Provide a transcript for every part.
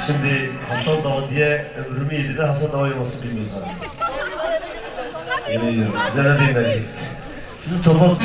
Şimdi Hasan Dağı diye ömrümü yediren Hasan Dağı olmasını bilmiyorsun. Yemin ediyorum size ne diyeyim ben. Sizi torba...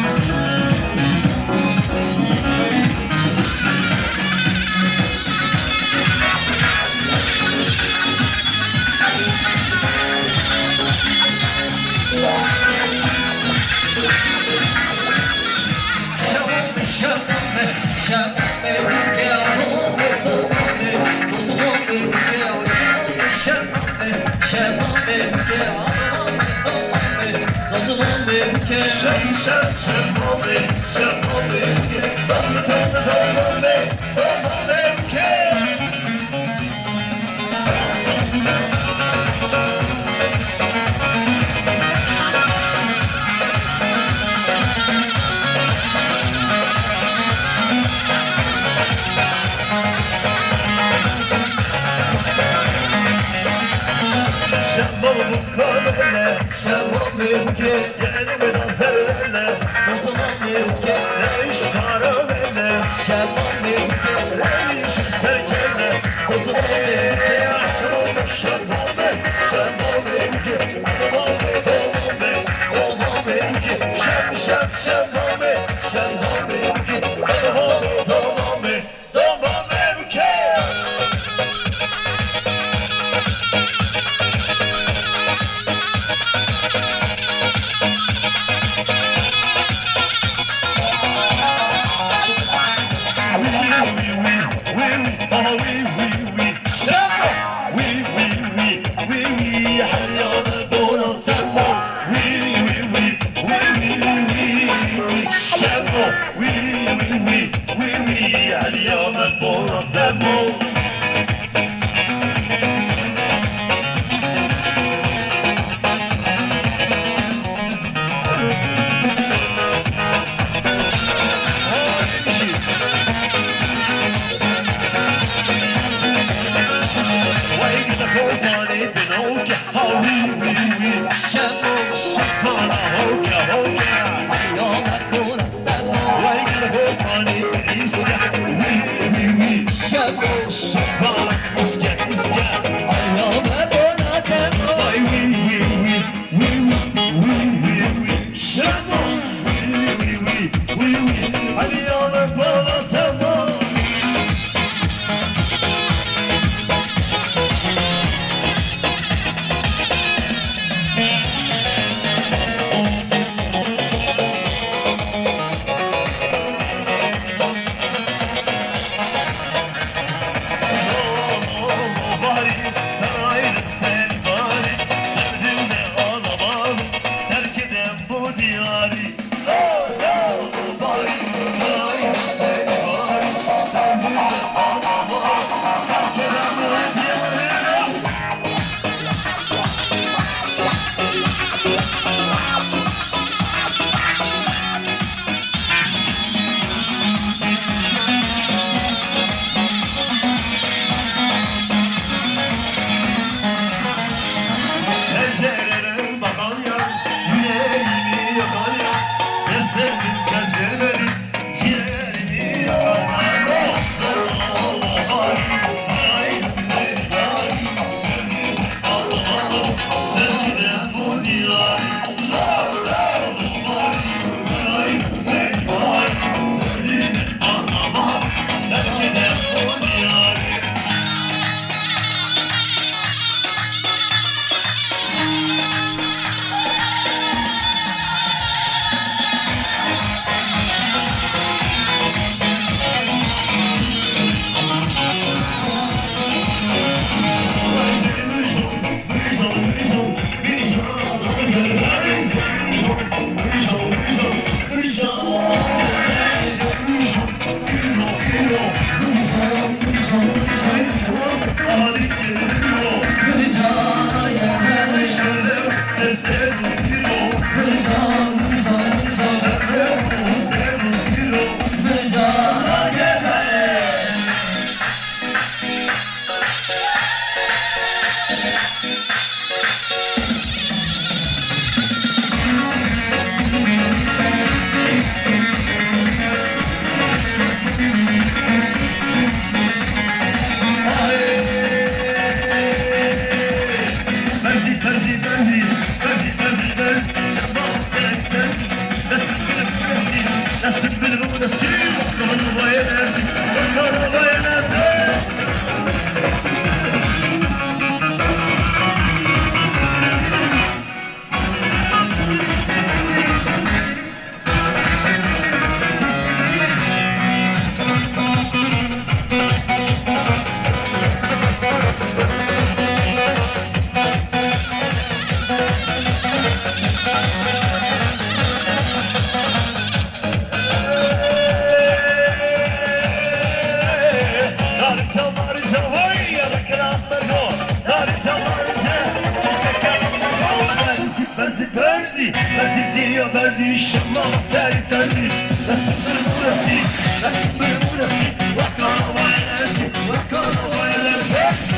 ya berzi şımma sertani Nasıldır burası, nasıldır burası Vakana vaylersi, vakana vaylersi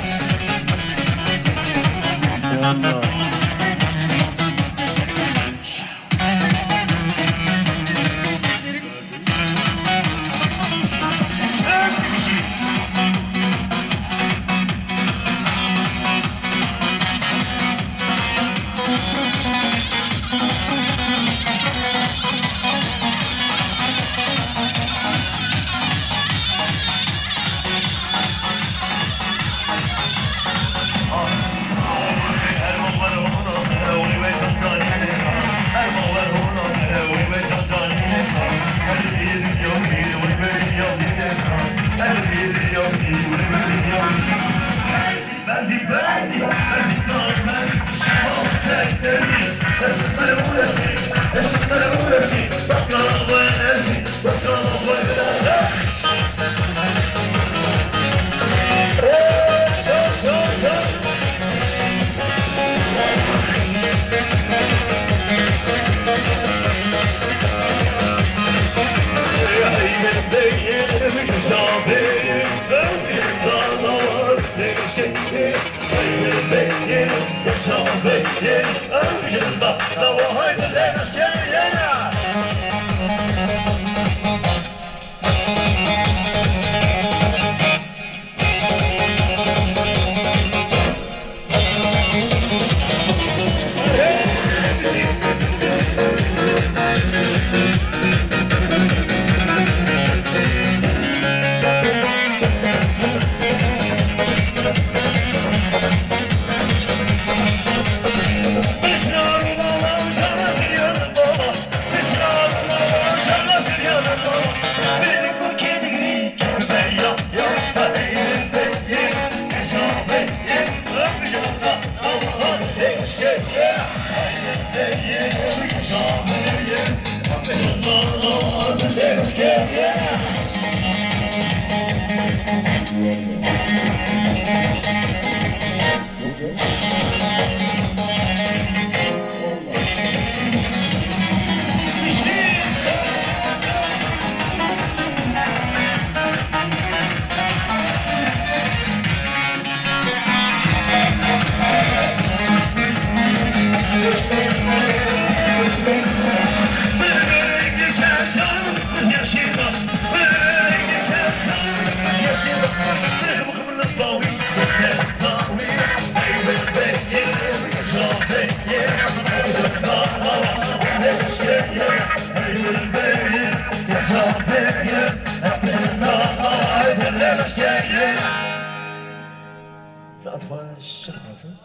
Saat baş çıkmasın.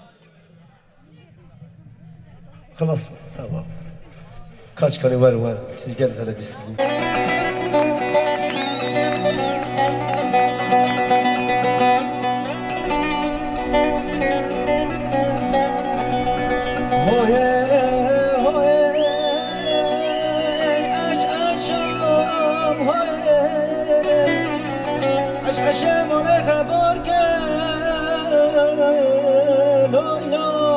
Kılas mı? Tamam. Kaç kare var. Siz gelin hele biz sizin. Aşkım ona haber gel, loy loy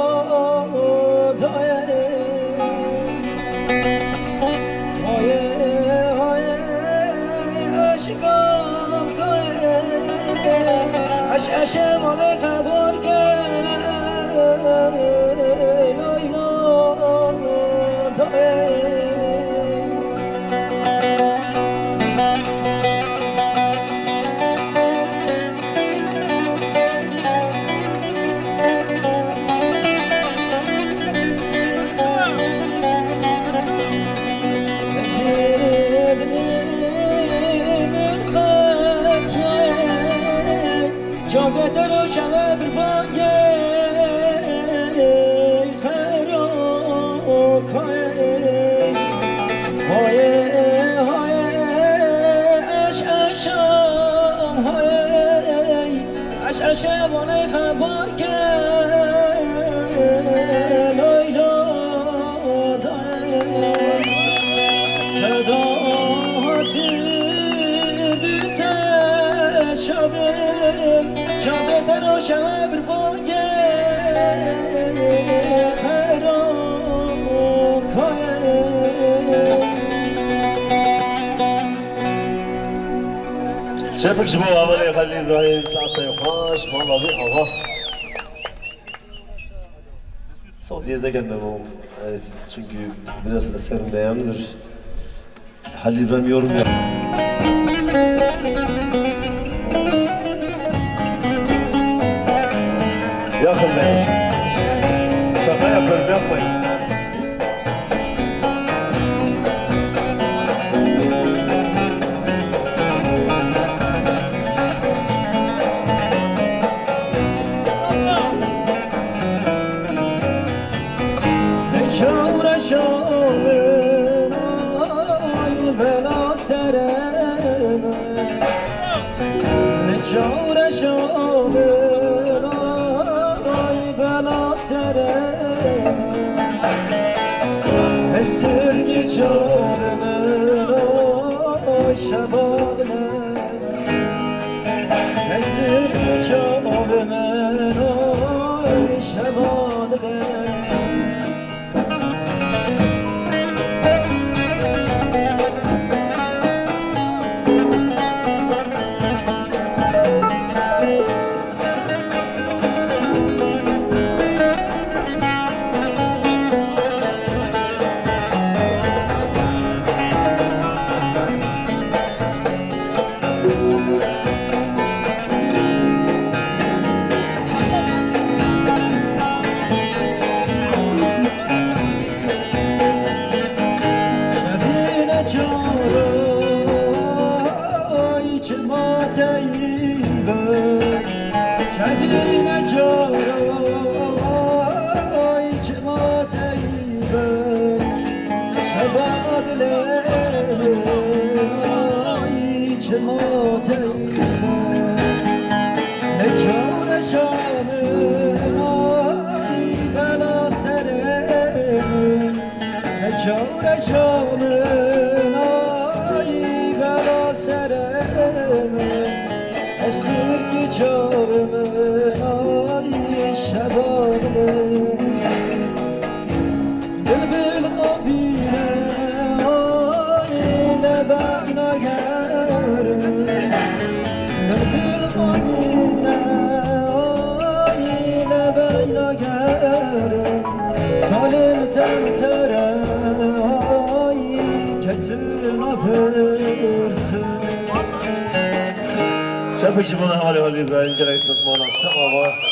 hoye hoye aşkım koye, aşkım ona haber gel, loy loy جاودن و شب بانگه خیرو که های های اش اشم های اش اشم آنه خبر که لیلا صداتی بیته شبم جاودن و شب بانگه خیرو که شايفك شباب عمر يا خليل ابراهيم ساعتها يخاش والله بي الله son diyeze gelmem o evet, çünkü biraz eserim beğenilir Halil İbrahim yorum yap yakın benim şaka yapıyorum yapmayın Uğraşalım ay bela sereme Ne uğraşalım ay bela sereme Estirgi çağrımın oy şebadına Estirgi çağrımın oy şebadına Çağrışanın ay bela sereme Estirgi çağrımın ay şebadını Bülbül kafile ay lebana gerim Bülbül kafile ay lebana gerim Salim temtere شافك شباب حوالي ولي ابراهيم كده اسمه اسمه سقوا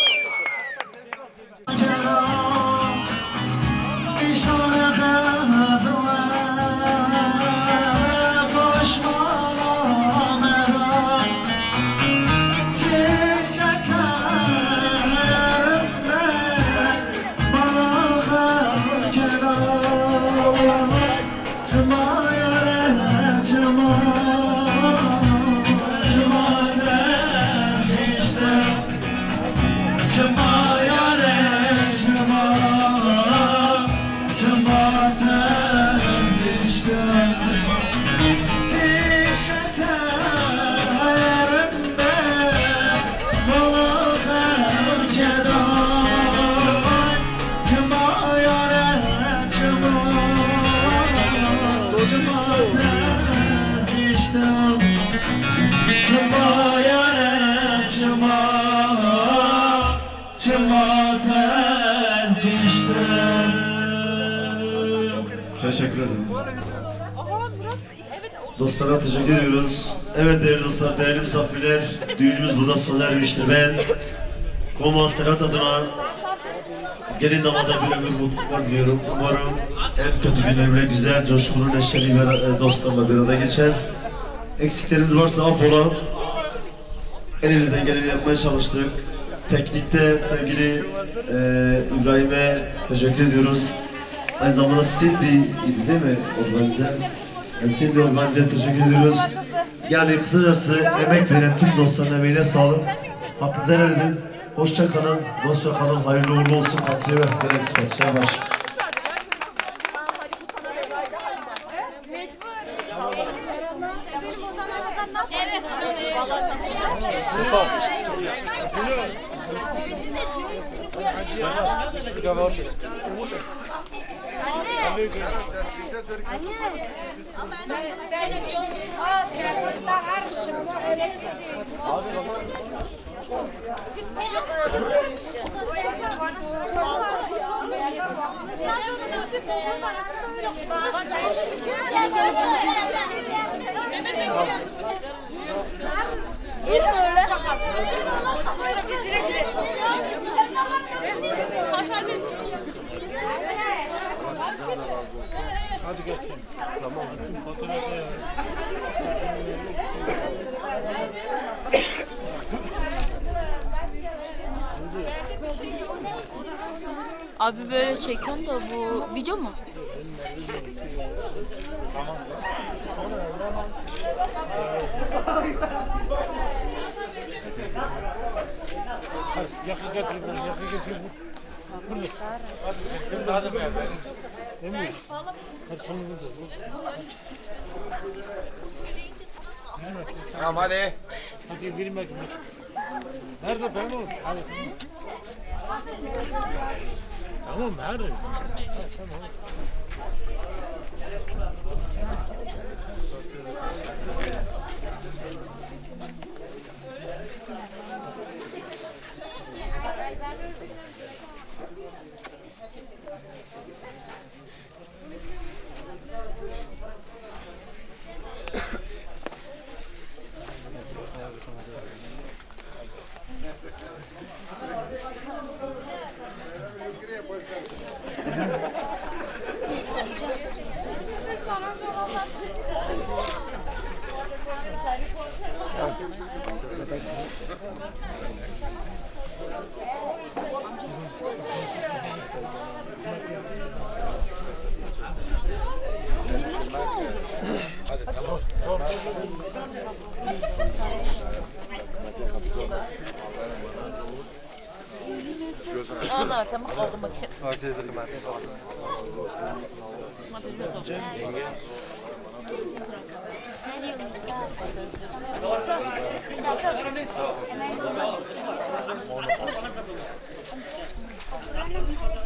Teşekkür ederim. Dostlara teşekkür ediyoruz. Evet değerli dostlar, değerli misafirler, düğünümüz burada sona ermiştir. Ben Koma Serhat adına gelin damada bir ömür mutluluklar diliyorum. Umarım en kötü günler bile güzel, coşkulu, neşeli ve dostlarla bir arada geçer. Eksiklerimiz varsa affola. Elimizden geleni yapmaya çalıştık. Teknikte sevgili İbrahim'e teşekkür ediyoruz. Aynı zamanda Cindy idi değil mi organize? Cindy organize'ye teşekkür ediyoruz. Yani kısacası emek veren tüm dostların emeğine sağlık. Hakkınızı helal edin. Hoşça kalın, dostça kalın, hayırlı uğurlu olsun. Katıya ve gereksiz pasçaya baş. Hadi geçelim. Tamam. Fotoğrafı. Abi böyle çekiyorsun da bu video mu? Yakı getir bunu, yakı getir bunu. Burada. Hadi be. Değil mi? Hadi sonunu da. Tamam hadi. Hadi girmek mi? Nerede tamam? Hadi. Tamam nerede? Tamam. Ona tamam oldu bak şimdi.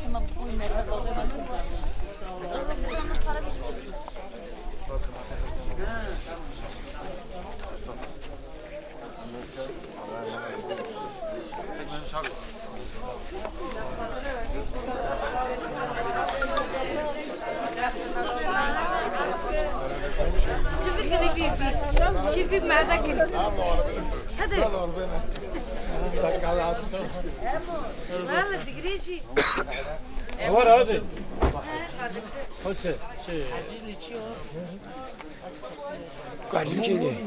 Tamam uyumaya oluyor bak. شوفي مع ذاك هذا والله تقريشي Var hadi. Hadi şey. Kaçın kedi.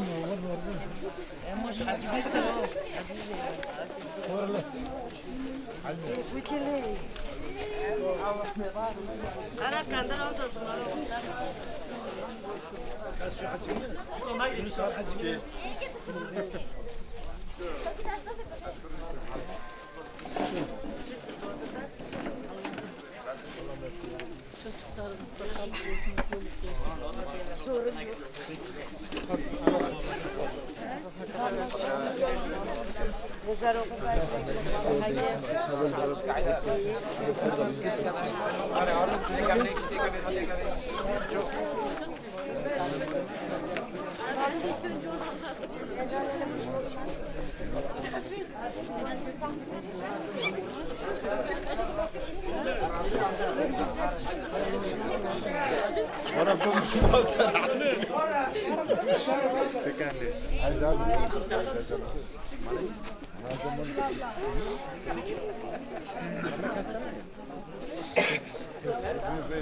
انا كان ده